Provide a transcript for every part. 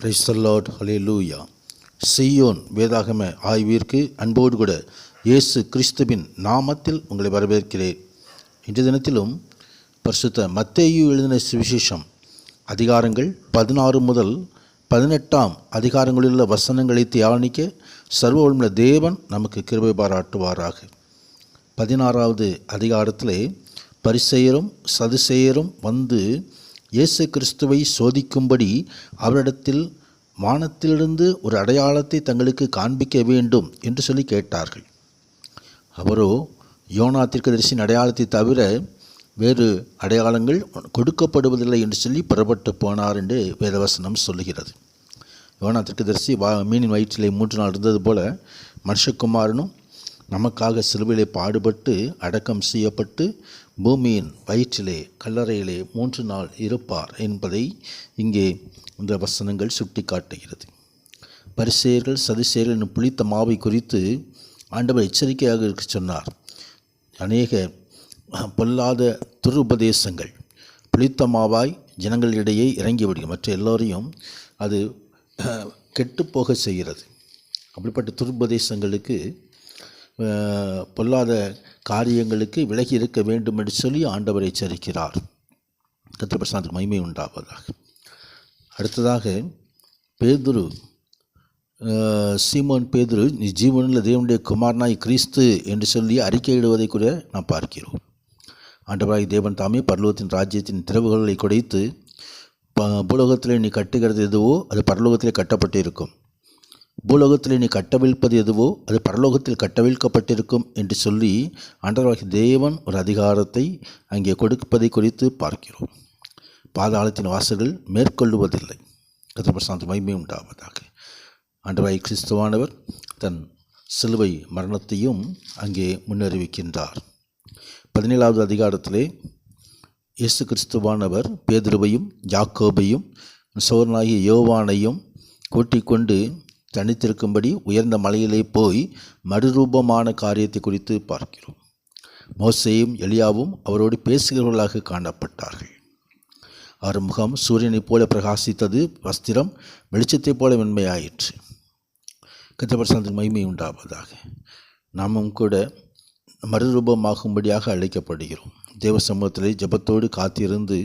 Praise the Lord, ஹல்லேலூயா. சீயோன் வேதாகம ஆய்விற்கு அன்போடு கூட இயேசு கிறிஸ்துவின் நாமத்தில் உங்களை வரவேற்கிறேன். இன்றைய தினத்திலும் பரிசுத்த மத்தேயு எழுதின சுவிசேஷம் அதிகாரங்கள் 16 முதல் 18 அதிகாரங்களிலுள்ள வசனங்களை தியானிக்க சர்வவல்லமையுள்ள தேவன் நமக்கு கிருபை பாராட்டுவாராக. 16வது அதிகாரத்திலே பரிசேயரும் சதுசேயரும் வந்து இயேசு கிறிஸ்துவை சோதிக்கும்படி அவரிடத்தில் வானத்திலிருந்து ஒரு அடையாளத்தை தங்களுக்கு காண்பிக்க வேண்டும் என்று சொல்லி கேட்டார்கள். அவரோ யோனா தீர்க்கதரிசியின் அடையாளத்தை தவிர வேறு அடையாளங்கள் கொடுக்கப்படுவதில்லை என்று சொல்லி புறப்பட்டு போனார் என்று வேதவசனம் சொல்லுகிறது. யோனா தீர்க்கதரிசி மீனின் வயிற்றிலே 3 நாள் இருந்தது போல மனுஷகுமாரனும் நமக்காக சிலுவையிலே பாடுபட்டு அடக்கம் செய்யப்பட்டு பூமியின் வயிற்றிலே கல்லறையிலே 3 நாள் இருப்பார் என்பதை இங்கே இந்த வசனங்கள் சுட்டி காட்டுகிறது. பரிசேயர்கள் சதுசேயர்கள் என்னும் புளித்த மாவை குறித்து ஆண்டவர் எச்சரிக்கையாக இருக்க சொன்னார். அநேக பொல்லாத துருபதேசங்கள் புளித்த மாவாய் ஜனங்களிடையே இறங்கிவிடும், மற்ற எல்லோரையும் அது கெட்டுப்போக செய்கிறது. அப்படிப்பட்ட துருபதேசங்களுக்கு பொல்லாத காரியங்களுக்கு விலகி இருக்க வேண்டும் என்று சொல்லி ஆண்டவர் எச்சரிக்கிறார். கர்த்தர் பிரசன்னத்துக்கு மகிமை உண்டாவதாக. அடுத்ததாக பேதுரு, சீமோன் பேதுரு நீ ஜீவனுள்ள தேவனுடைய குமாரனாய் கிறிஸ்து என்று சொல்லி அறிக்கையிடுவதை கூட நாம் பார்க்கிறோம். ஆண்டவராய் தேவன் தாமே பரலோகத்தின் ராஜ்யத்தின் திறவுகளை குடைத்து பூலோகத்திலே நீ கட்டுகிறது எதுவோ அது பரலோகத்திலே கட்டப்பட்டு இருக்கும், பூலோகத்திலே நீ கட்டவிழ்ப்பது எதுவோ அது பரலோகத்தில் கட்டவிழ்க்கப்பட்டிருக்கும் என்று சொல்லி ஆண்டவராகிய தேவன் ஒரு அதிகாரத்தை அங்கே கொடுப்பதை குறித்து பார்க்கிறோம். பாதாளத்தின் வாசல்கள் மேற்கொள்ளுவதில்லை. கர்த்தர் பிரசன்னத்துக்கு மகிமை உண்டாவதாக. ஆண்டவராகிய கிறிஸ்துவானவர் தன் சிலுவை மரணத்தையும் அங்கே முன்னறிவிக்கின்றார். 17வது அதிகாரத்திலே இயேசு கிறிஸ்துவானவர் பேதுருவையும் யாக்கோபையும் சோதரனாகிய யோவானையும் கூட்டிக் கொண்டு தனித்திருக்கும்படி உயர்ந்த மலையிலே போய் மறுரூபமான காரியத்தை குறித்து பார்க்கிறோம். மோசேயும் எலியாவும் அவரோடு பேசுகிறவர்களாக காணப்பட்டார்கள். அவர் முகம் சூரியனைப் போல பிரகாசித்தது, வஸ்திரம் வெளிச்சத்தைப் போல மென்மையாயிற்று. கர்த்தர் பிரசன்னத்துக்கு மகிமை உண்டாவதாக. நாமும் கூட மறுரூபமாகும்படியாக அழைக்கப்படுகிறோம். தேவ சமூகத்திலே ஜெபத்தோடு காத்திருந்து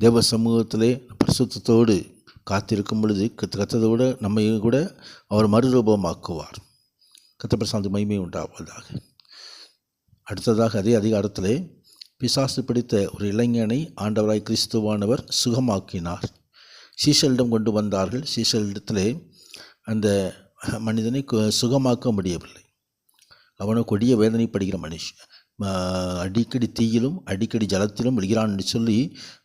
தேவ சமூகத்திலே பரிசுத்தத்தோடு காத்திருக்கும் பொழுது கர்த்தரோடு நம்மை கூட அவர் மறுரூபமாக்குவார். கர்த்தர் பிரசன்னத்துக்கு மகிமை உண்டாவதாக. அடுத்ததாக அதே அதிகாரத்திலே பிசாசு பிடித்த ஒரு இளைஞனை ஆண்டவராய் கிறிஸ்துவானவர் சுகமாக்கினார். சீஷலிடம் கொண்டு வந்தார்கள். சீஷலிடத்திலே அந்த மனிதனை சுகமாக்க முடியவில்லை. அவனோ கொடிய வேதனைப்படுகிற மனுஷன், அடிக்கடி தீயிலும் அடிக்கடி ஜலத்திலும் விழுகிறான் என்று சொல்லி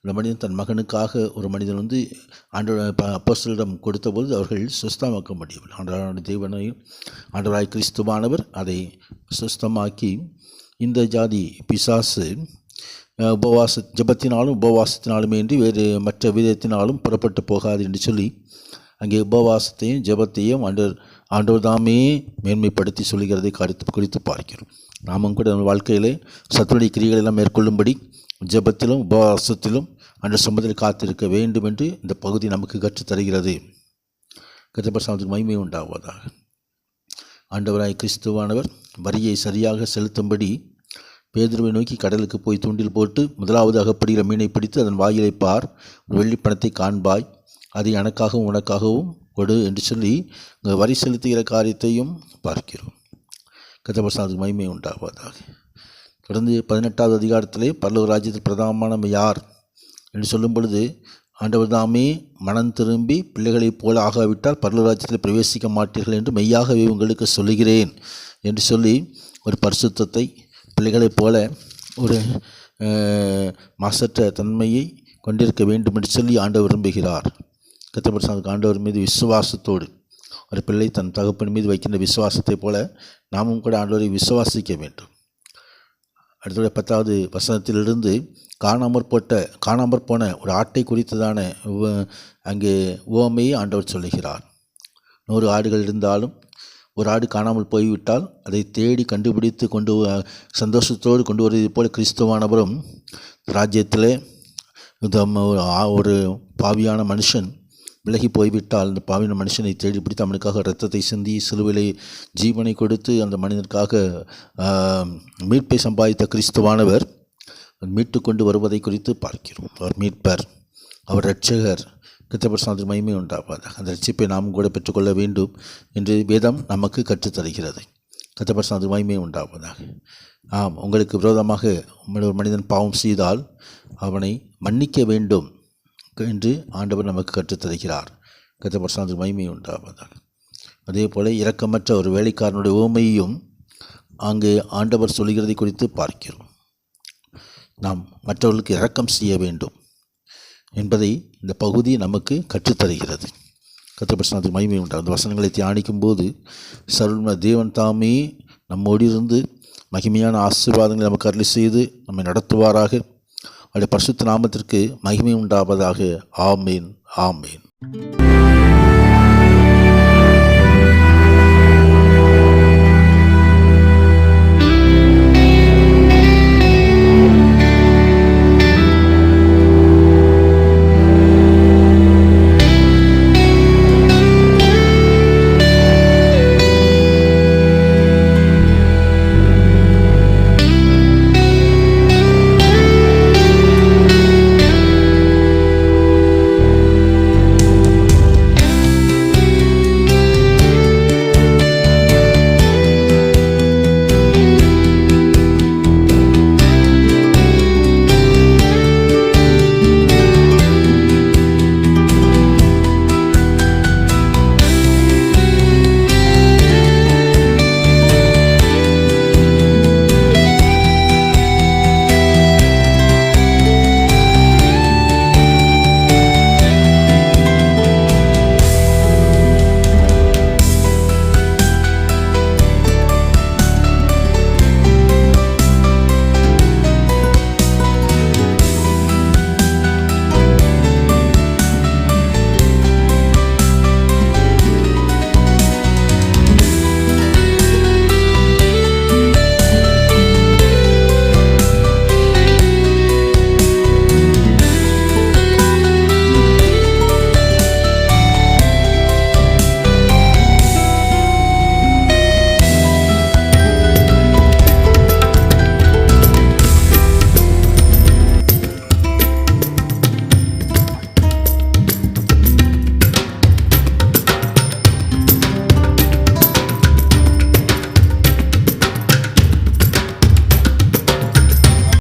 இந்த மனிதன் தன் மகனுக்காக ஒரு மனிதன் வந்து அப்போஸ்தலரிடம் கொடுத்தபோது அவர்கள் சுஸ்தமாக்க முடியவில்லை. ஆண்டவரான தேவனையும் ஆண்டவராய் கிறிஸ்துவானவர் அதை சுஸ்தமாக்கி இந்த ஜாதி பிசாசு ஜபத்தினாலும் உபவாசத்தினாலுமே இன்றி வேறு மற்ற விதத்தினாலும் புறப்பட்டு போகாது என்று சொல்லி அங்கே உபவாசத்தையும் ஜபத்தையும் ஆண்டவர் தாமே மேன்மைப்படுத்தி சொல்லுகிறதை குறித்து பார்க்கிறோம். நாமும் கூட நம்ம வாழ்க்கையிலே சத்துடைய கிரிகளை எல்லாம் மேற்கொள்ளும்படி ஜெபத்திலும் உபவாசத்திலும் அந்த சம்பந்தத்தில் காத்திருக்க வேண்டும் என்று இந்த பகுதி நமக்கு கற்றுத்தருகிறது. கர்த்தருக்கு மகிமை உண்டாவதாக. ஆண்டவராய் கிறிஸ்துவானவர் வரியை சரியாக செலுத்தும்படி பேதுருவை நோக்கி கடலுக்கு போய் தூண்டில் போட்டு முதலாவது அகப்படுகிற மீனை பிடித்து அதன் வாயிலை பார், ஒரு வெள்ளிப்பணத்தை காண்பாய், அதை எனக்காகவும் உனக்காகவும் கொடு என்று சொல்லி வரி செலுத்துகிற காரியத்தையும் பார்க்கிறோம். கர்த்தருக்கு மகிமை உண்டாவதாக. தொடர்ந்து 18வது அதிகாரத்திலே பரலோக ராஜ்யத்தில் பிரதானமான யார் என்று சொல்லும் பொழுது, ஆண்டவர் தாமே மனம் திரும்பி பிள்ளைகளைப் போல ஆகாவிட்டால் பரலோக ராஜ்யத்தில் பிரவேசிக்க மாட்டீர்கள் என்று மெய்யாகவே உங்களுக்கு சொல்லுகிறேன் என்று சொல்லி ஒரு பரிசுத்தத்தை, பிள்ளைகளைப் போல ஒரு மாசற்ற தன்மையை கொண்டிருக்க வேண்டும் என்று சொல்லி ஆண்டவர் விரும்புகிறார். கர்த்தருக்கு ஆண்டவர் மீது விசுவாசத்தோடு ஒரு பிள்ளை தன் தகப்பன் மீது வைக்கின்ற விசுவாசத்தை போல நாமும் கூட ஆண்டவரை விசுவாசிக்க வேண்டும். அடுத்த 10வது வசனத்திலிருந்து காணாமற் போன ஒரு ஆட்டை குறித்ததான அங்கே உவமையை ஆண்டவர் சொல்லுகிறார். 100 ஆடுகள் இருந்தாலும் ஒரு ஆடு காணாமல் போய்விட்டால் அதை தேடி கண்டுபிடித்து சந்தோஷத்தோடு கொண்டு வருவதை போல கிறிஸ்துவானவரும் ராஜ்யத்திலே ஒரு பாவியான மனுஷன் விலகி போய்விட்டால் அந்த பாவியான மனுஷனை தேடி பிடித்து அவனுக்காக இரத்தத்தை சிந்தி சிலுவிலை ஜீவனை கொடுத்து அந்த மனிதனுக்காக மீட்பை சம்பாதித்த கிறிஸ்துவானவர் மீட்டு கொண்டு வருவதை குறித்து பார்க்கிறோம். அவர் மீட்பர், அவர் இரட்சகர். கர்த்தருக்கு மகிமை உண்டாவதாக. அந்த ரட்சிப்பை நாம் கூட பெற்றுக்கொள்ள வேண்டும் என்று வேதம் நமக்கு கற்றுத்தருகிறது. கர்த்தருக்கு மகிமை உண்டாவதாக. ஆம், உங்களுக்கு விரோதமாக ஒரு மனிதன் பாவம் செய்தால் அவனை மன்னிக்க வேண்டும் என்று ஆண்டவர் நமக்கு கற்றுத்தருகிறார். கர்த்தருக்கு மகிமை உண்டாவதாக. அதே போல இரக்கமற்ற ஒரு வேலைக்காரனுடைய உவமையையும் அங்கே ஆண்டவர் சொல்கிறதை குறித்து பார்க்கிறோம். நாம் மற்றவர்களுக்கு இரக்கம் செய்ய வேண்டும் என்பதை இந்த பகுதி நமக்கு கற்றுத்தருகிறது. கர்த்தருக்கு மகிமை உண்டாகும். அந்த வசனங்களை தியானிக்கும் போது சர்வ தேவன் தாமே நம்மோடு இருந்து மகிமையான ஆசீர்வாதங்களை நமக்கு அருளி செய்து நம்மை நடத்துவாராக. அவருடைய பரிசுத்த நாமத்திற்கு மகிமை உண்டாவதாக. ஆமேன், ஆமேன்.